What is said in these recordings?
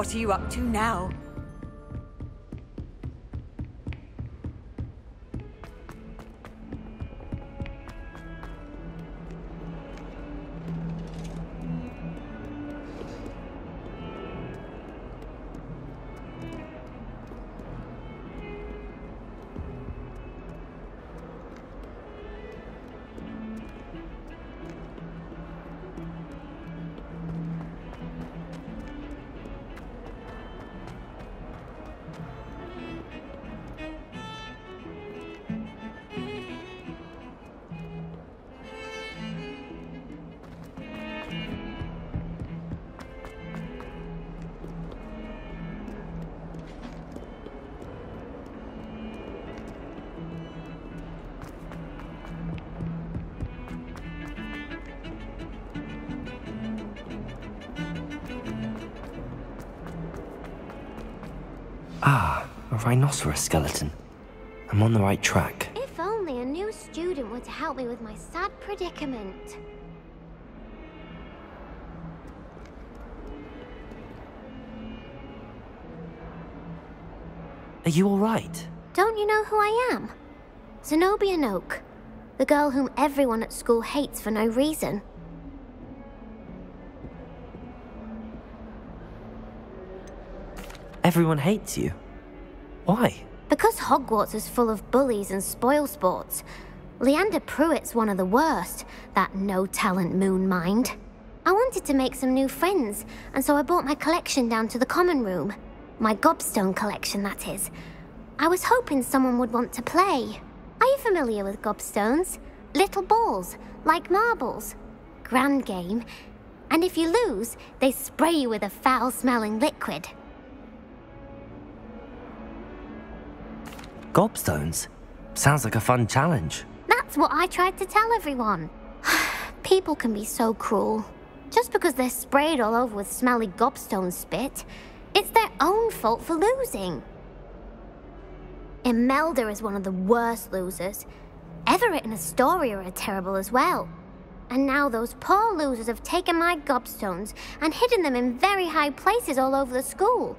What are you up to now? Ah, a rhinoceros skeleton. I'm on the right track. If only a new student were to help me with my sad predicament. Are you alright? Don't you know who I am? Zenobia Noak, the girl whom everyone at school hates for no reason. Everyone hates you. Why? Because Hogwarts is full of bullies and spoilsports. Leander Pruitt's one of the worst, that no-talent moon mind. I wanted to make some new friends, and so I brought my collection down to the common room. My gobstone collection, that is. I was hoping someone would want to play. Are you familiar with gobstones? Little balls, like marbles. Grand game. And if you lose, they spray you with a foul-smelling liquid. Gobstones? Sounds like a fun challenge. That's what I tried to tell everyone. People can be so cruel. Just because they're sprayed all over with smelly gobstone spit, it's their own fault for losing. Imelda is one of the worst losers. Everett and Astoria are terrible as well. And now those poor losers have taken my gobstones and hidden them in very high places all over the school.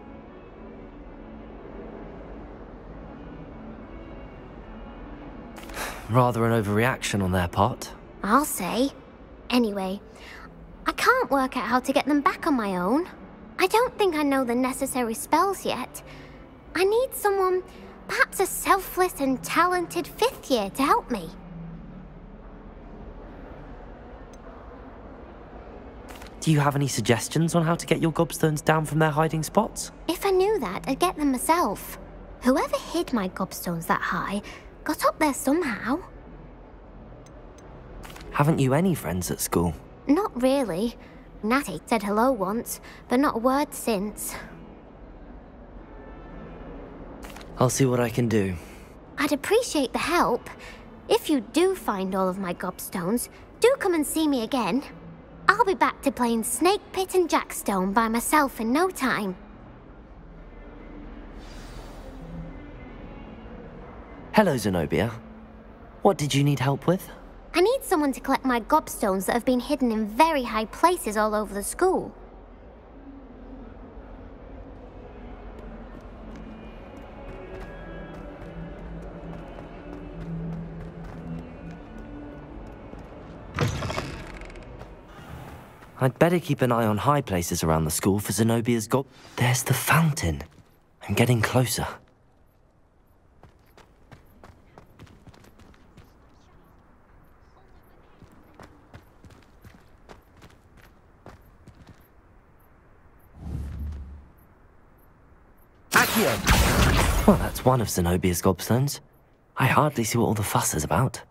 Rather an overreaction on their part. I'll say. Anyway, I can't work out how to get them back on my own. I don't think I know the necessary spells yet. I need someone, perhaps a selfless and talented fifth year to help me. Do you have any suggestions on how to get your gobstones down from their hiding spots? If I knew that, I'd get them myself. Whoever hid my gobstones that high got up there somehow. Haven't you any friends at school? Not really. Natty said hello once, but not a word since. I'll see what I can do. I'd appreciate the help. If you do find all of my gobstones, do come and see me again. I'll be back to playing Snake Pit and Jackstone by myself in no time. Hello, Zenobia. What did you need help with? I need someone to collect my gobstones that have been hidden in very high places all over the school. I'd better keep an eye on high places around the school for Zenobia's There's the fountain. I'm getting closer. Accio! Well, that's one of Zenobia's gobstones. I hardly see what all the fuss is about.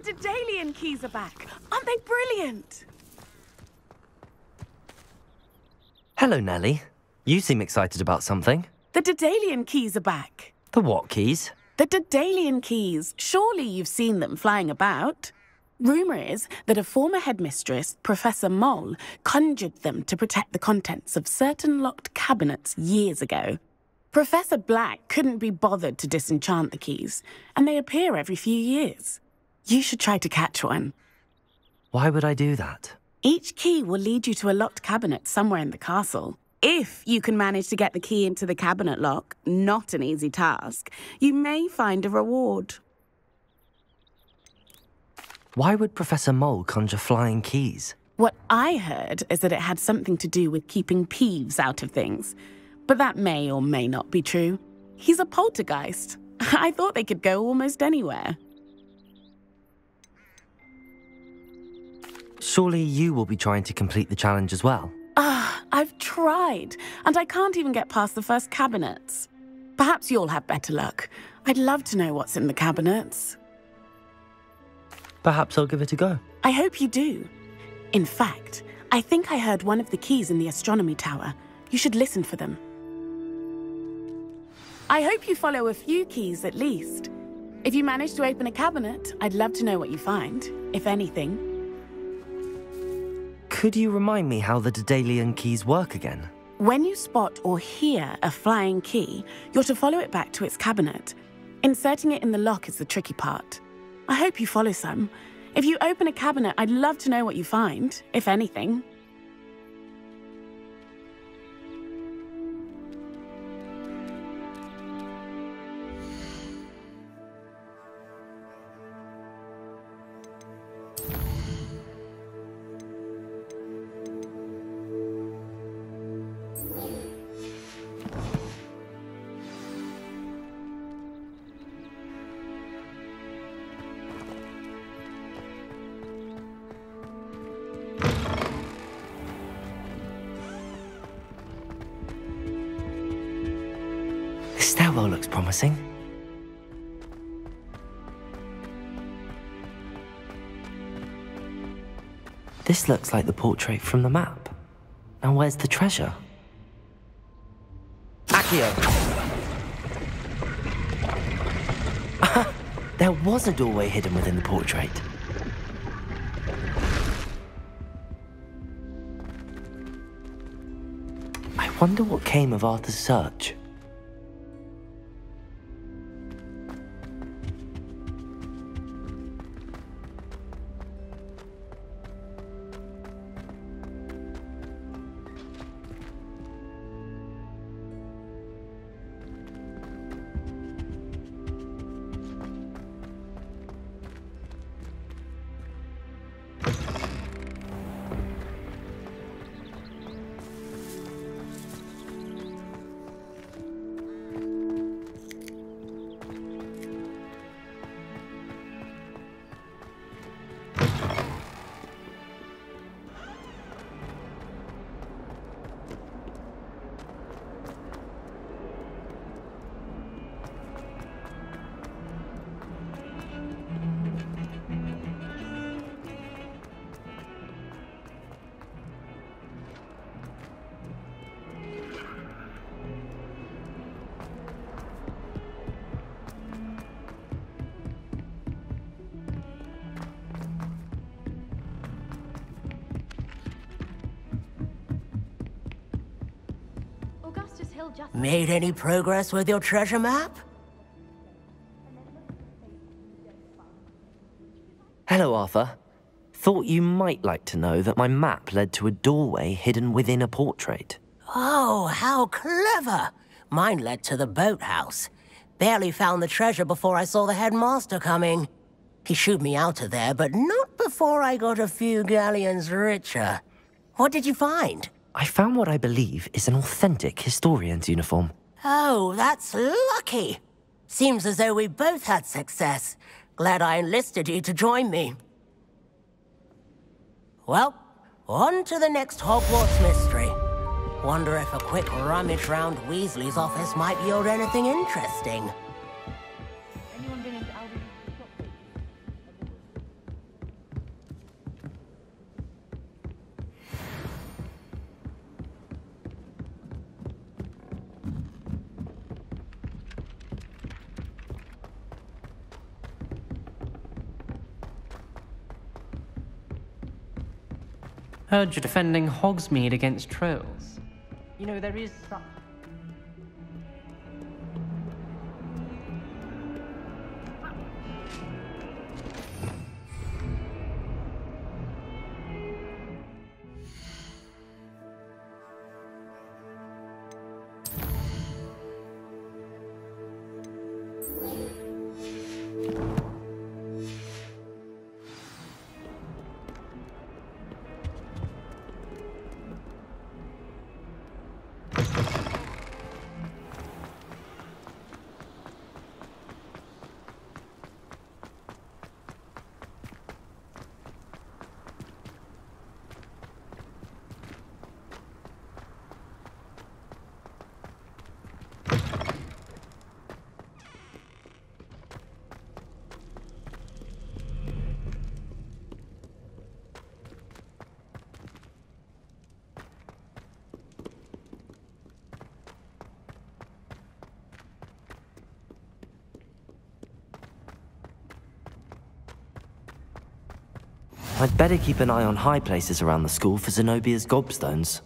Daedalian keys are back. Aren't they brilliant? Hello, Nellie. You seem excited about something. The Daedalian keys are back. The what keys? The Daedalian keys. Surely you've seen them flying about. Rumour is that a former headmistress, Professor Mole, conjured them to protect the contents of certain locked cabinets years ago. Professor Black couldn't be bothered to disenchant the keys, and they appear every few years. You should try to catch one. Why would I do that? Each key will lead you to a locked cabinet somewhere in the castle. If you can manage to get the key into the cabinet lock, not an easy task, you may find a reward. Why would Professor Mole conjure flying keys? What I heard is that it had something to do with keeping Peeves out of things. But that may or may not be true. He's a poltergeist. I thought they could go almost anywhere. Surely you will be trying to complete the challenge as well. I've tried, and I can't even get past the first cabinets. Perhaps you'll have better luck. I'd love to know what's in the cabinets. Perhaps I'll give it a go. I hope you do. In fact, I think I heard one of the keys in the astronomy tower. You should listen for them. I hope you follow a few keys at least. If you manage to open a cabinet, I'd love to know what you find, if anything. Could you remind me how the Daedalian keys work again? When you spot or hear a flying key, you're to follow it back to its cabinet. Inserting it in the lock is the tricky part. I hope you follow some. If you open a cabinet, I'd love to know what you find, if anything. This stairwell looks promising. This looks like the portrait from the map. Now where's the treasure? Accio! There was a doorway hidden within the portrait. I wonder what came of Arthur's search. Made any progress with your treasure map? Hello, Arthur. Thought you might like to know that my map led to a doorway hidden within a portrait. Oh, how clever! Mine led to the boathouse. Barely found the treasure before I saw the headmaster coming. He shooed me out of there, but not before I got a few galleons richer. What did you find? I found what I believe is an authentic historian's uniform. Oh, that's lucky. Seems as though we both had success. Glad I enlisted you to join me. Well, on to the next Hogwarts mystery. Wonder if a quick rummage round Weasley's office might yield anything interesting. Heard you're defending Hogsmeade against trolls. You know, there is such... I'd better keep an eye on high places around the school for Zenobia's gobstones.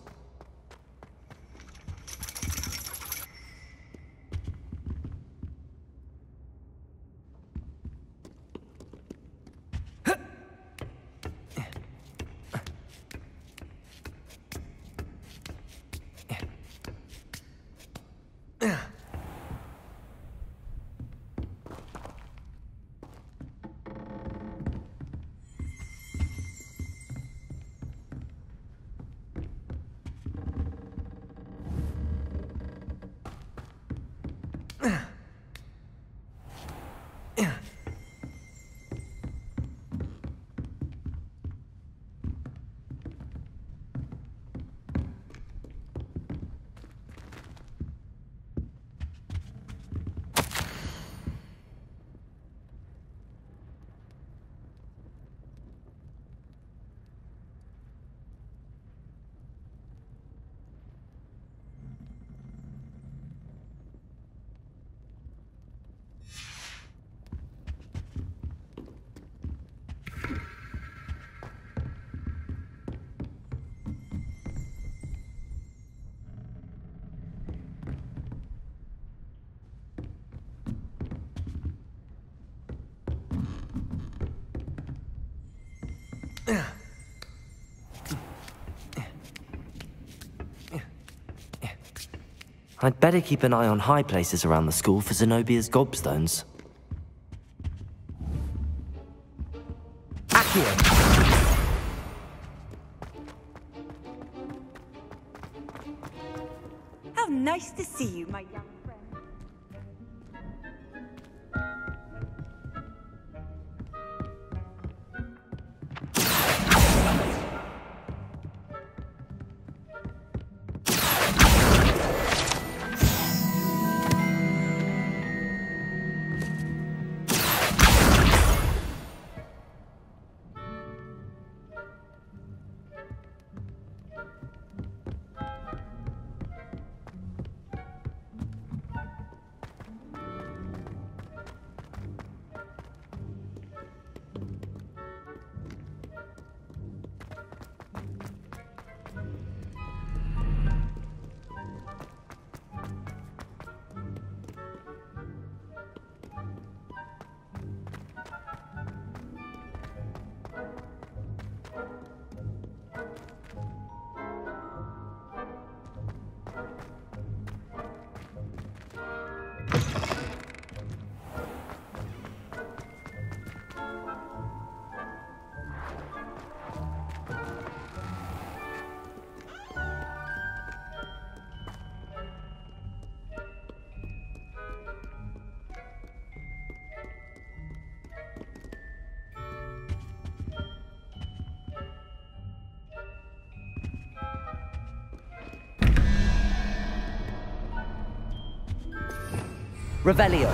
I'd better keep an eye on high places around the school for Zenobia's gobstones. How nice to see you, my young friend. Revelio.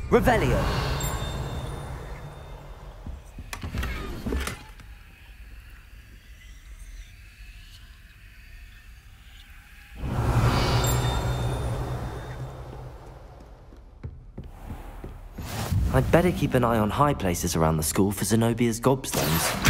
Revelio. I'd better keep an eye on high places around the school for Zenobia's gobstones.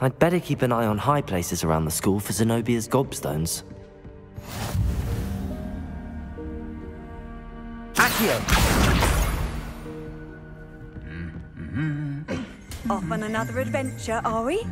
I'd better keep an eye on high places around the school for Zenobia's gobstones. Accio! Off on another adventure, are we?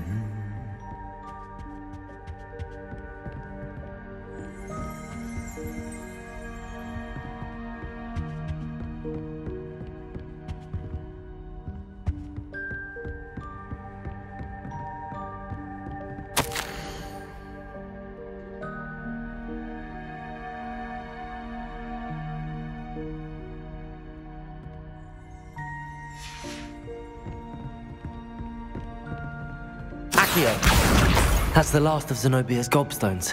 That's the last of Zenobia's gobstones.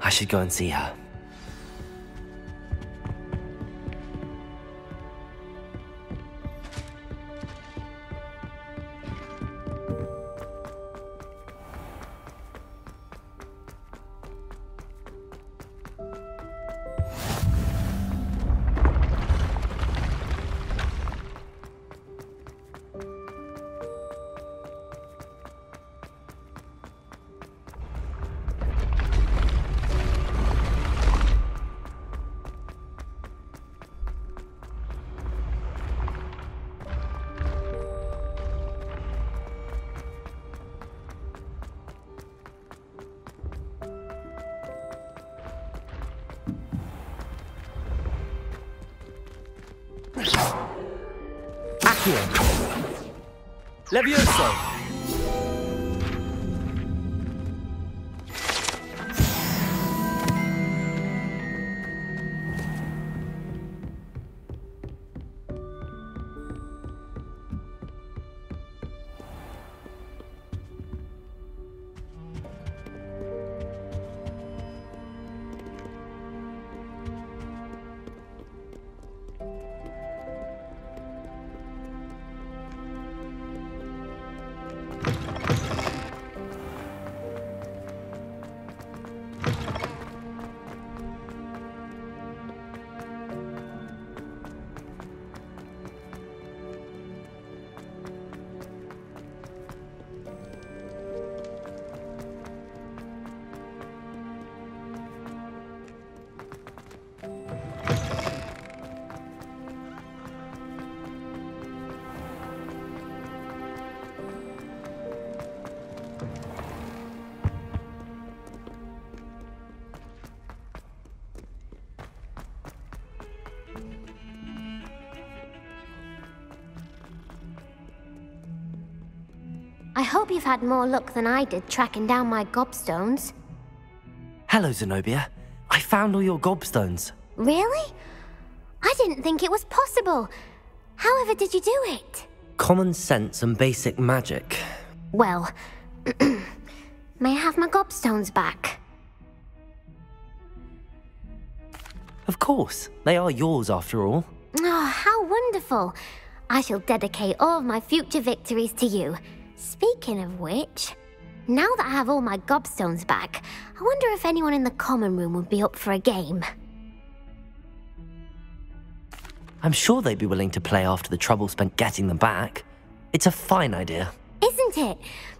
I should go and see her. Levioso! I hope you've had more luck than I did tracking down my gobstones. Hello, Zenobia. I found all your gobstones. Really? I didn't think it was possible. However did you do it? Common sense and basic magic. Well, may I have my gobstones back? Of course. They are yours after all. Oh, how wonderful. I shall dedicate all of my future victories to you. Speaking of which, now that I have all my gobstones back, I wonder if anyone in the common room would be up for a game. I'm sure they'd be willing to play after the trouble spent getting them back. It's a fine idea. Isn't it?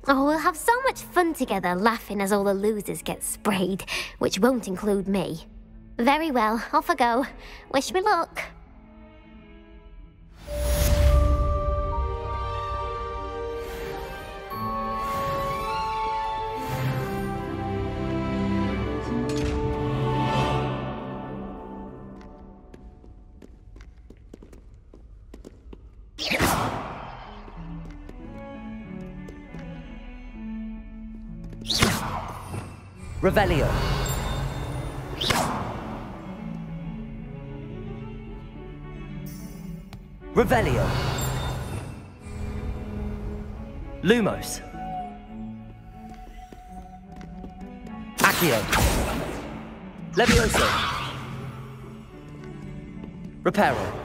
Oh, we'll have so much fun together laughing as all the losers get sprayed, which won't include me. Very well, off I go. Wish me luck. Revelio. Revelio. Lumos. Accio. Levioso. Reparo.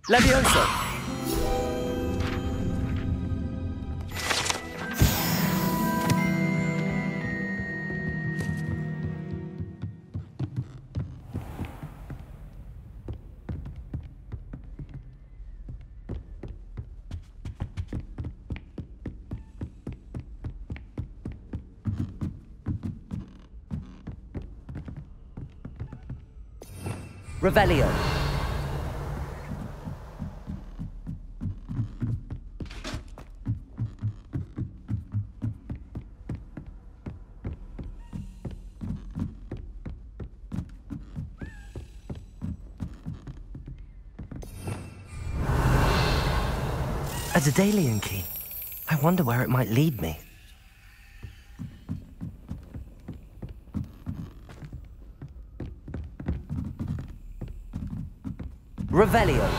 Levioso. Revelio. A Daedalian key. I wonder where it might lead me. Revelio.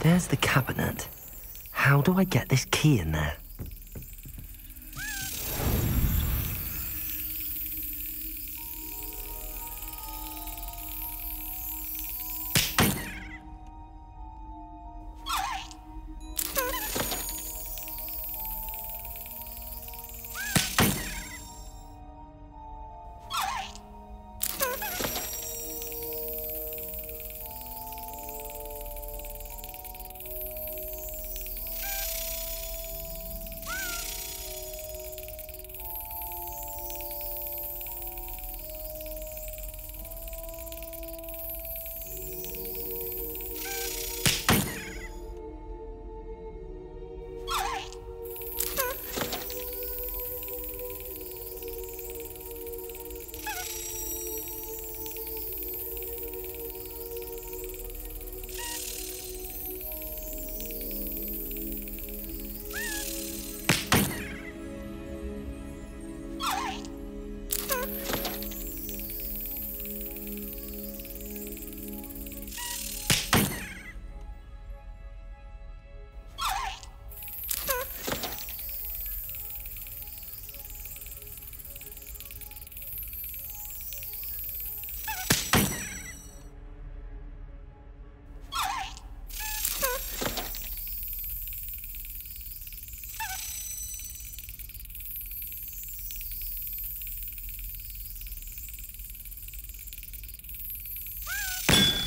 There's the cabinet. How do I get this key in there?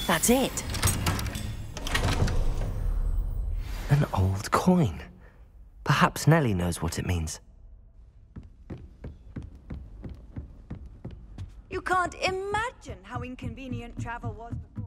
That's it. An old coin. Perhaps Nellie knows what it means. You can't imagine how inconvenient travel was before.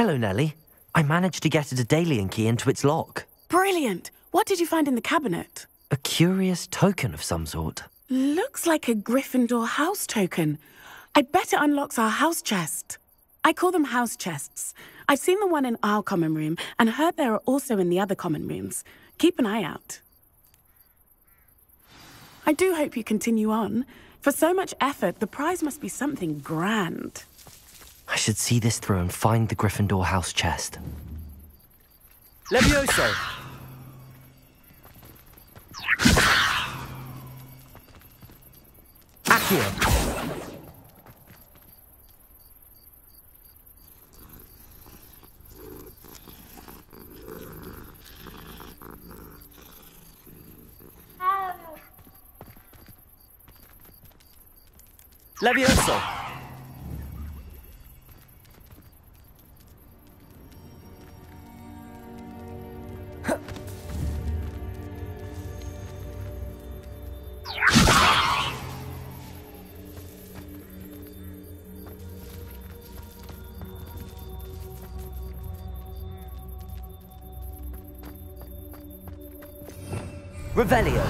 Hello, Nellie. I managed to get a Daedalian key into its lock. Brilliant! What did you find in the cabinet? A curious token of some sort. Looks like a Gryffindor house token. I bet it unlocks our house chest. I call them house chests. I've seen the one in our common room and heard there are also in the other common rooms. Keep an eye out. I do hope you continue on. For so much effort, the prize must be something grand. I should see this through and find the Gryffindor house chest. Levioso! Accio! Levioso! Revelio.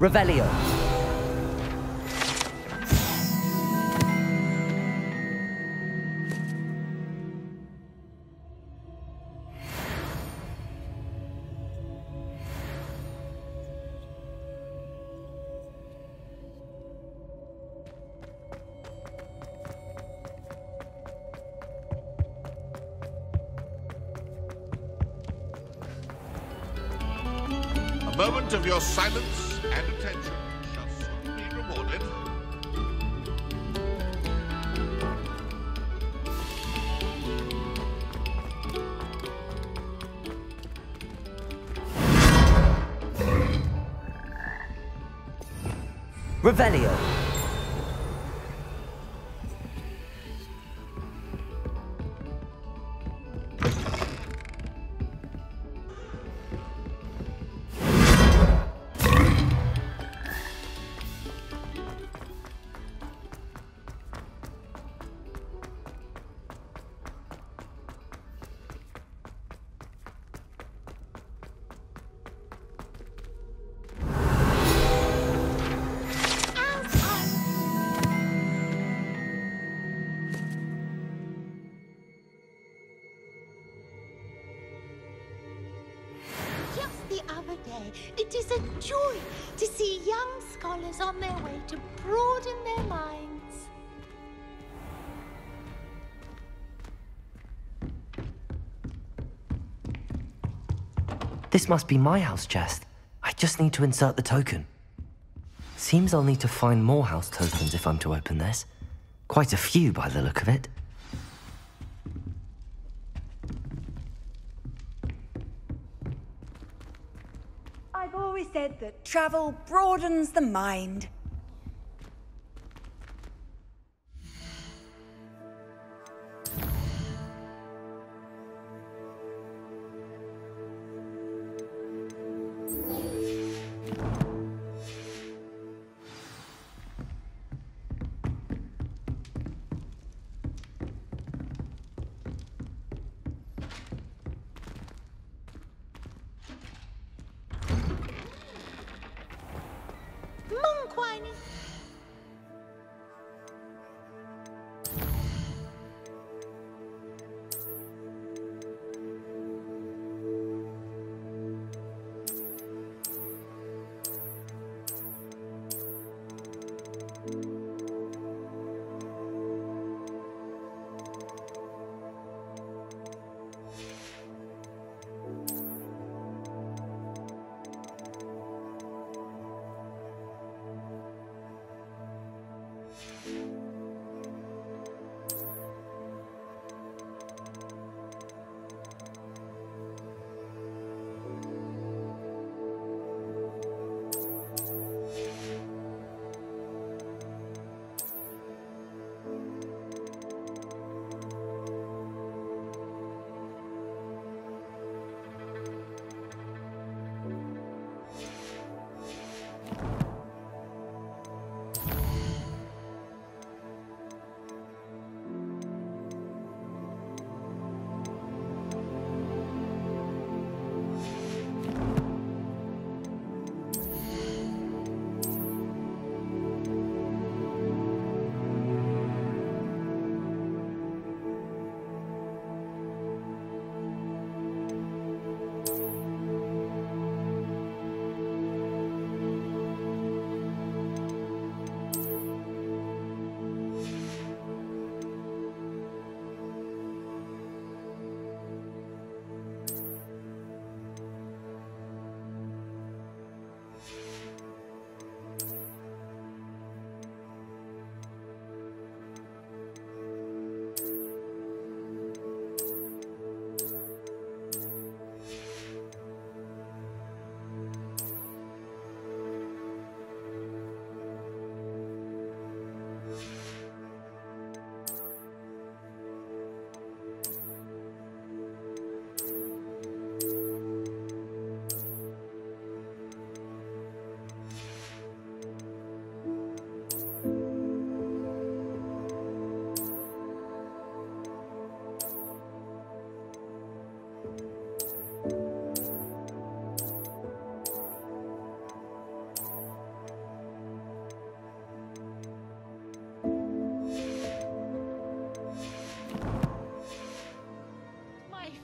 Revelio. A moment of your silence and attention shall soon be rewarded. Revelio. It is a joy to see young scholars on their way to broaden their minds. This must be my house chest. I just need to insert the token. Seems I'll need to find more house tokens if I'm to open this. Quite a few by the look of it. I've always said that travel broadens the mind.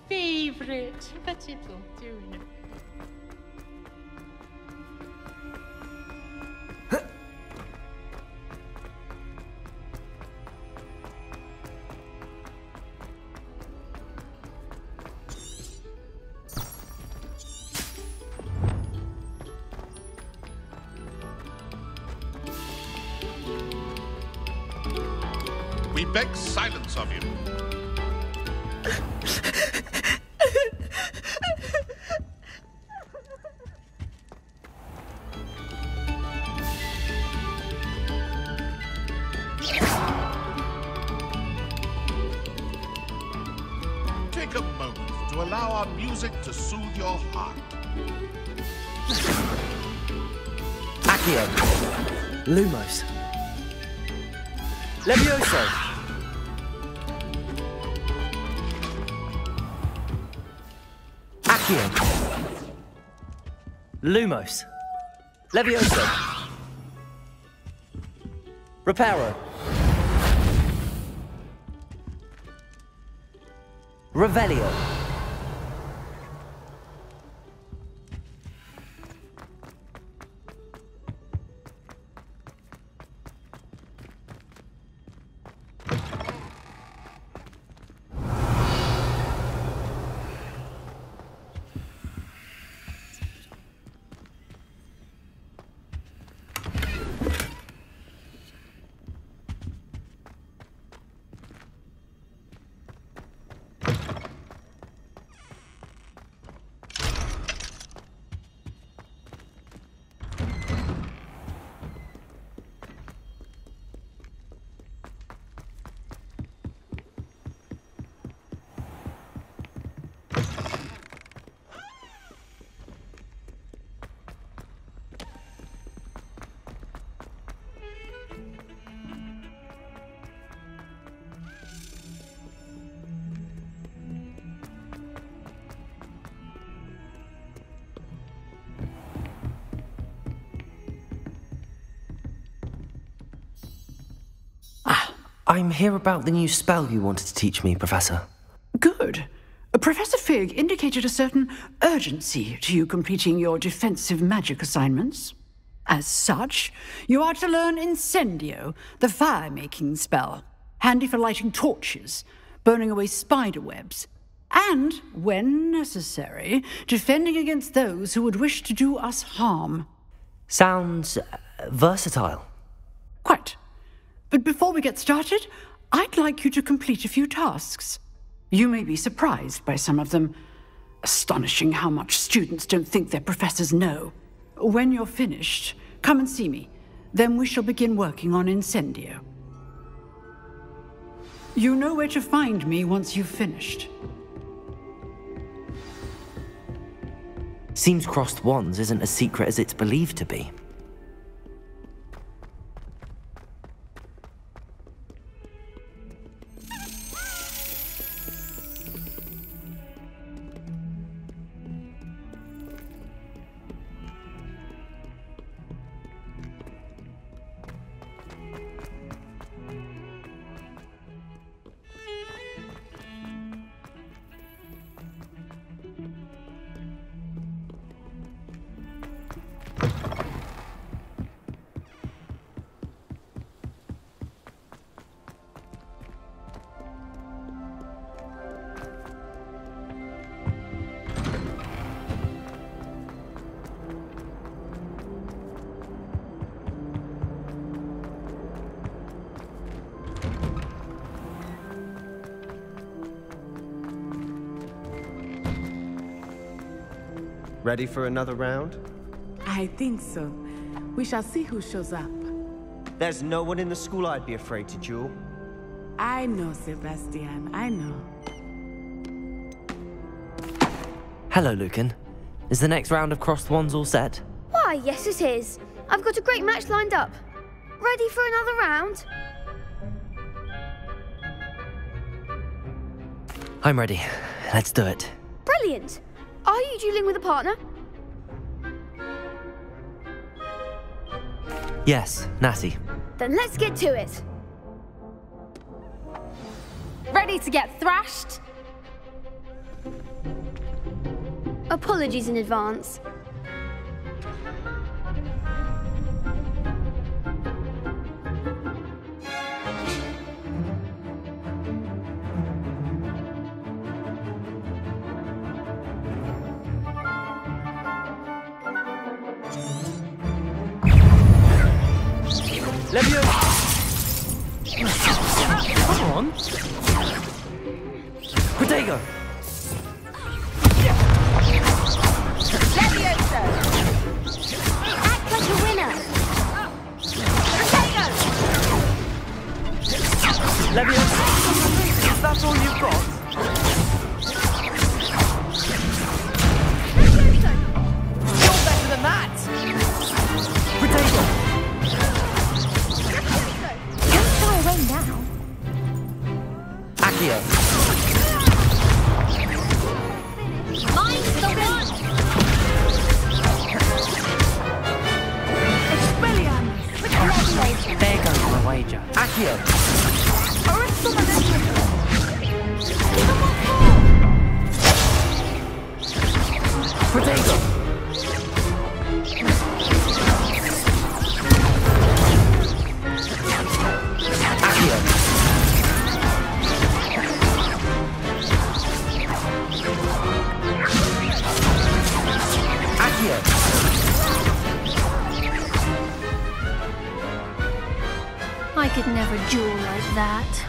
Favorite, but it won't do enough. We beg silence of you. Take a moment to allow our music to soothe your heart. Accio. Lumos. Levioso. Accio. Lumos. Levioso. Reparo. Revelio. I'm here about the new spell you wanted to teach me, Professor. Good. Professor Fig indicated a certain urgency to you completing your defensive magic assignments. As such, you are to learn Incendio, the fire-making spell, handy for lighting torches, burning away spider webs, and, when necessary, defending against those who would wish to do us harm. Sounds versatile. Quite. But before we get started, I'd like you to complete a few tasks. You may be surprised by some of them. Astonishing how much students don't think their professors know. When you're finished, come and see me. Then we shall begin working on Incendio. You know where to find me once you've finished. Seems crossed wands isn't as secret as it's believed to be. Ready for another round? I think so. We shall see who shows up. There's no one in the school I'd be afraid to duel. I know, Sebastian. I know. Hello, Lucan. Is the next round of crossed wands all set? Why, yes it is. I've got a great match lined up. Ready for another round? I'm ready. Let's do it. Brilliant. Are you dueling with a partner? Yes, Natty. Then let's get to it. Ready to get thrashed? Apologies in advance. Come on! Protego! Levioso! Act like a winner! Protego! Levioso! Is that all you've got? You're better than that! Protego! Away now. Accio. Mine's the one! There goes my wager. Accio. Protego. I could never duel like that.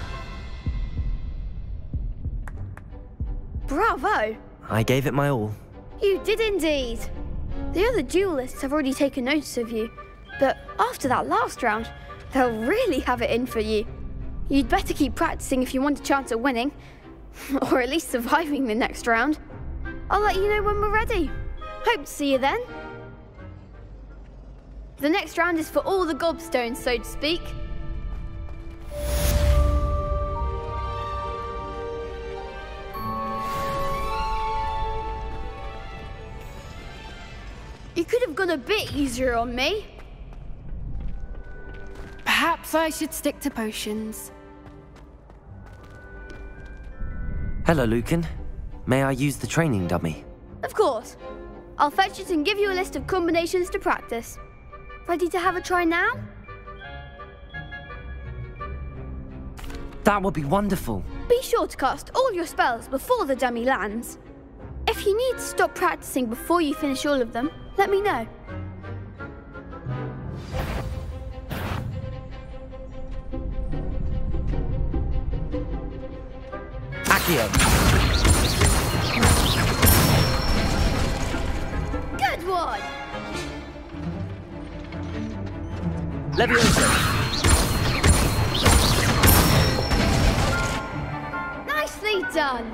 Bravo! I gave it my all. You did indeed. The other duelists have already taken notice of you, but after that last round, they'll really have it in for you. You'd better keep practicing if you want a chance at winning, or at least surviving the next round. I'll let you know when we're ready. Hope to see you then. The next round is for all the gobstones, so to speak. You could have gone a bit easier on me. Perhaps I should stick to potions. Hello, Lucan. May I use the training dummy? Of course. I'll fetch it and give you a list of combinations to practice. Ready to have a try now? That would be wonderful. Be sure to cast all your spells before the dummy lands. If you need to stop practicing before you finish all of them, let me know. Accio. Good one! Leviosa. Nicely done!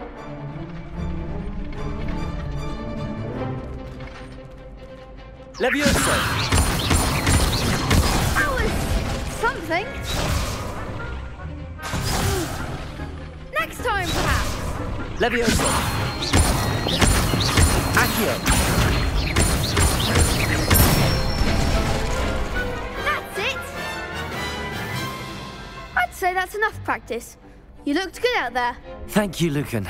Leviosa. That was something. Next time, perhaps. Leviosa. Accio. That's it! I'd say that's enough practice. You looked good out there. Thank you, Lucan.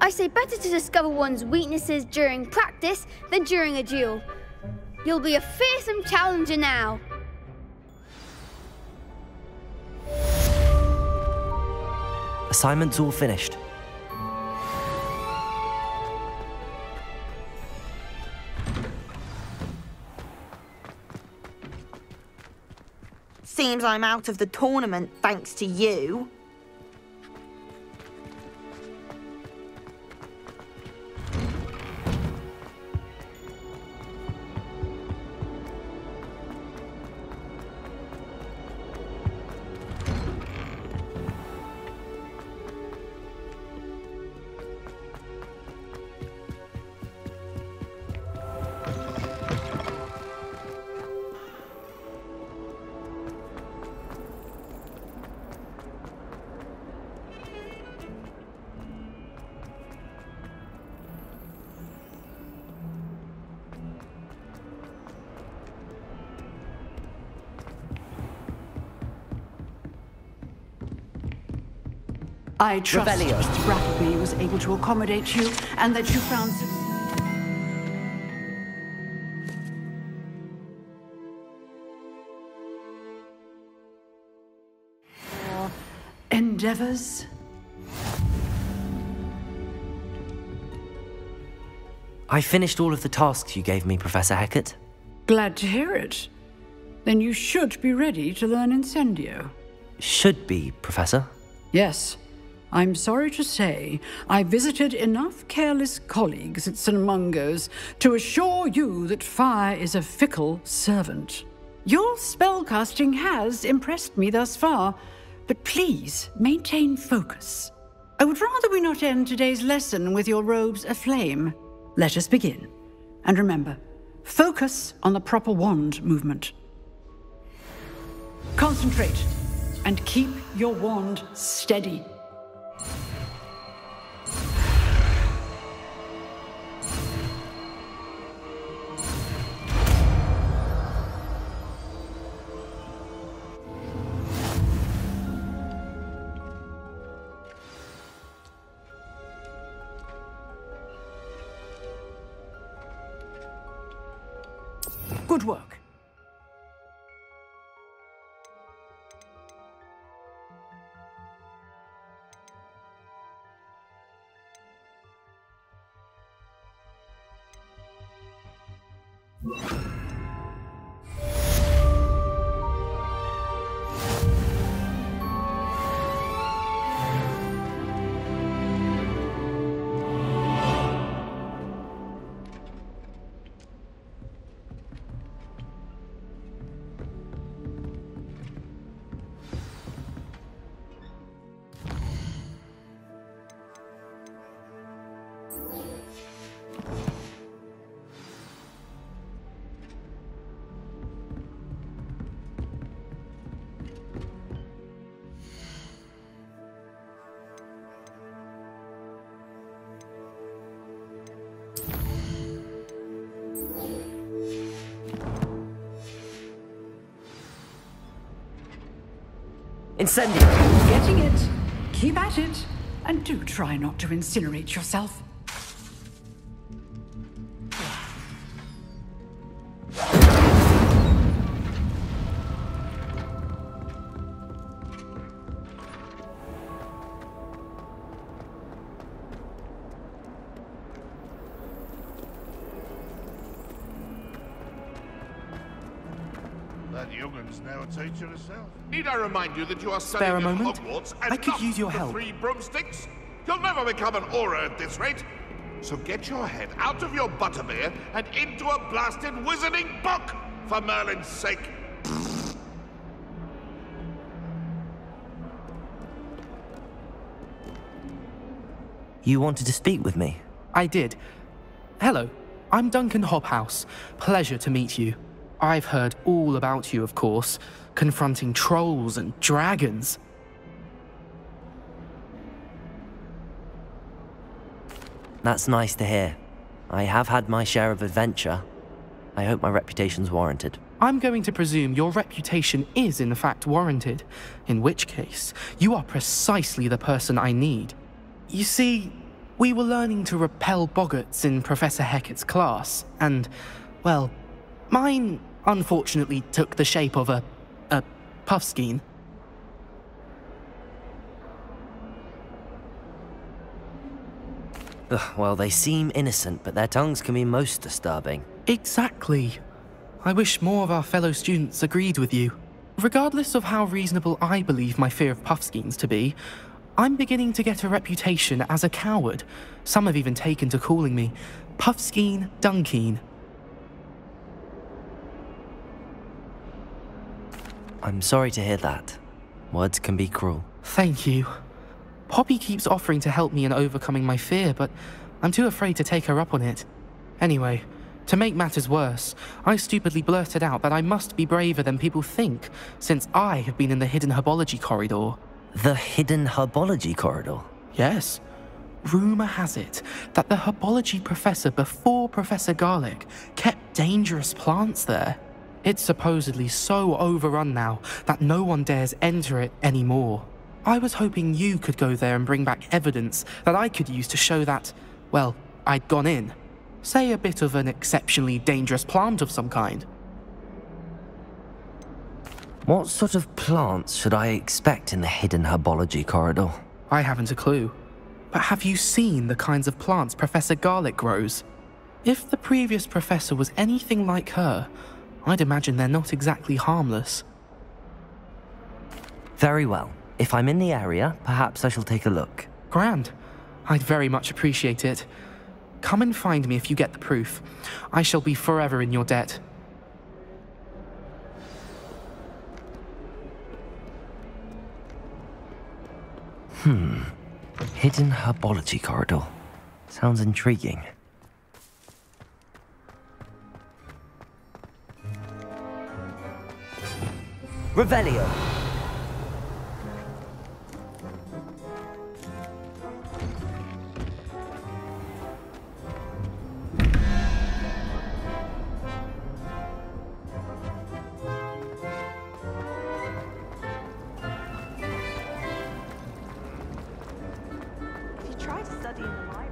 I say better to discover one's weaknesses during practice than during a duel. You'll be a fearsome challenger now. Assignment's all finished. Seems I'm out of the tournament thanks to you. I trust that Brattleby was able to accommodate you and that you found your endeavors. I finished all of the tasks you gave me, Professor Hecat. Glad to hear it. Then you should be ready to learn Incendio. Should be, Professor. Yes. I'm sorry to say, I visited enough careless colleagues at St. Mungo's to assure you that fire is a fickle servant. Your spellcasting has impressed me thus far, but please maintain focus. I would rather we not end today's lesson with your robes aflame. Let us begin. And remember, focus on the proper wand movement. Concentrate and keep your wand steady. Good work. Incendio! Getting it. Keep at it. And do try not to incinerate yourself. That young'un's now a teacher herself. Need I remind you that you are Spare a studying at moment? Hogwarts and I could not use your the help. 3 broomsticks? You'll never become an aura at this rate. So get your head out of your butterbeer and into a blasted wizarding book, for Merlin's sake. You wanted to speak with me? I did. Hello, I'm Duncan Hobhouse. Pleasure to meet you. I've heard all about you, of course, confronting trolls and dragons. That's nice to hear. I have had my share of adventure. I hope my reputation's warranted. I'm going to presume your reputation is in fact warranted, in which case, you are precisely the person I need. You see, we were learning to repel boggarts in Professor Hecat's class, and, well, mine unfortunately took the shape of a puffskein. Well, they seem innocent, but their tongues can be most disturbing. Exactly. I wish more of our fellow students agreed with you. Regardless of how reasonable I believe my fear of puffskeins to be, I'm beginning to get a reputation as a coward. Some have even taken to calling me Puffskein Dunkeen. I'm sorry to hear that. Words can be cruel. Thank you. Poppy keeps offering to help me in overcoming my fear, but I'm too afraid to take her up on it. Anyway, to make matters worse, I stupidly blurted out that I must be braver than people think, since I have been in the hidden herbology corridor. The hidden herbology corridor? Yes. Rumour has it that the herbology professor before Professor Garlic kept dangerous plants there. It's supposedly so overrun now that no one dares enter it anymore. I was hoping you could go there and bring back evidence that I could use to show that, well, I'd gone in. Say a bit of an exceptionally dangerous plant of some kind. What sort of plants should I expect in the hidden herbology corridor? I haven't a clue. But have you seen the kinds of plants Professor Garlic grows? If the previous professor was anything like her, I'd imagine they're not exactly harmless. Very well. If I'm in the area, perhaps I shall take a look. Grand. I'd very much appreciate it. Come and find me if you get the proof. I shall be forever in your debt. Hidden herbology corridor. Sounds intriguing. Revelio! If you try to study in the library...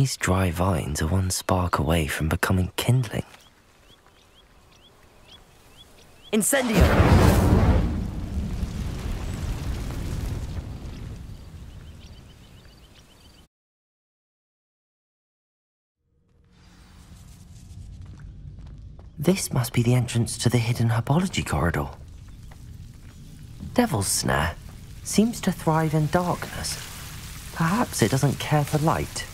These dry vines are one spark away from becoming kindling. Incendio! This must be the entrance to the hidden herbology corridor. Devil's Snare seems to thrive in darkness. Perhaps it doesn't care for light.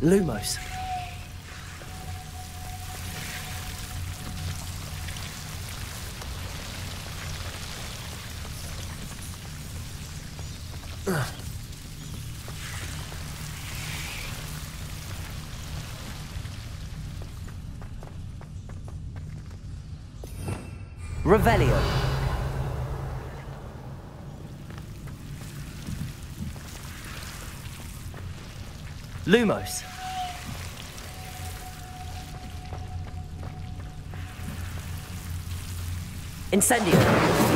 Lumos. Revelio. Lumos. Incendio.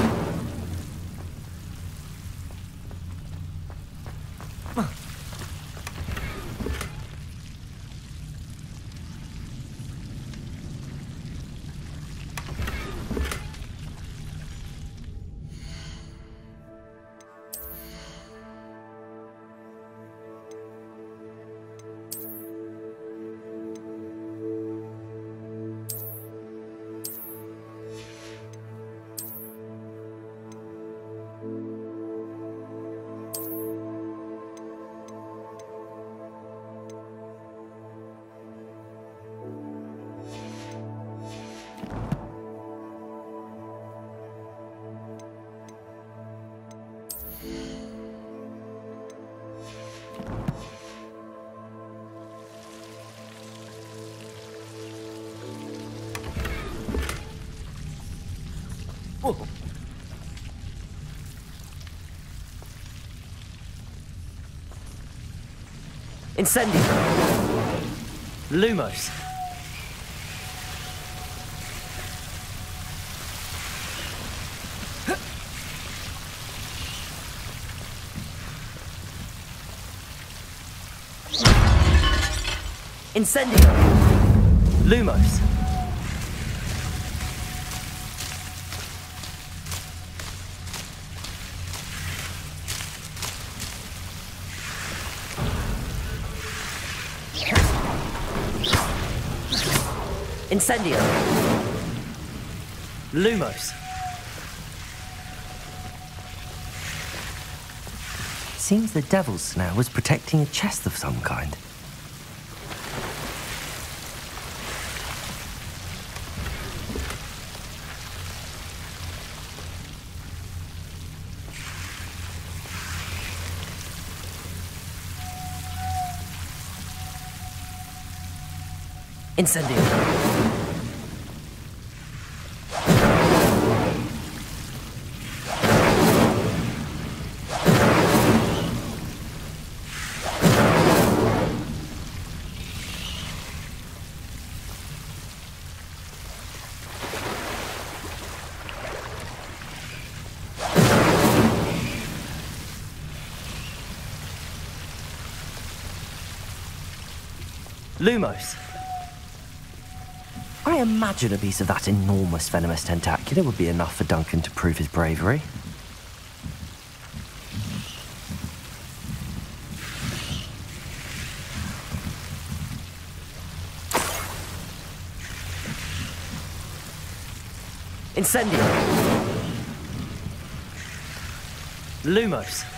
Incendio. Lumos. Incendio. Lumos. Incendio. Lumos. Seems the Devil's Snare was protecting a chest of some kind. Incendio. Lumos. I imagine a piece of that enormous venomous tentacular would be enough for Duncan to prove his bravery. Incendio. Lumos.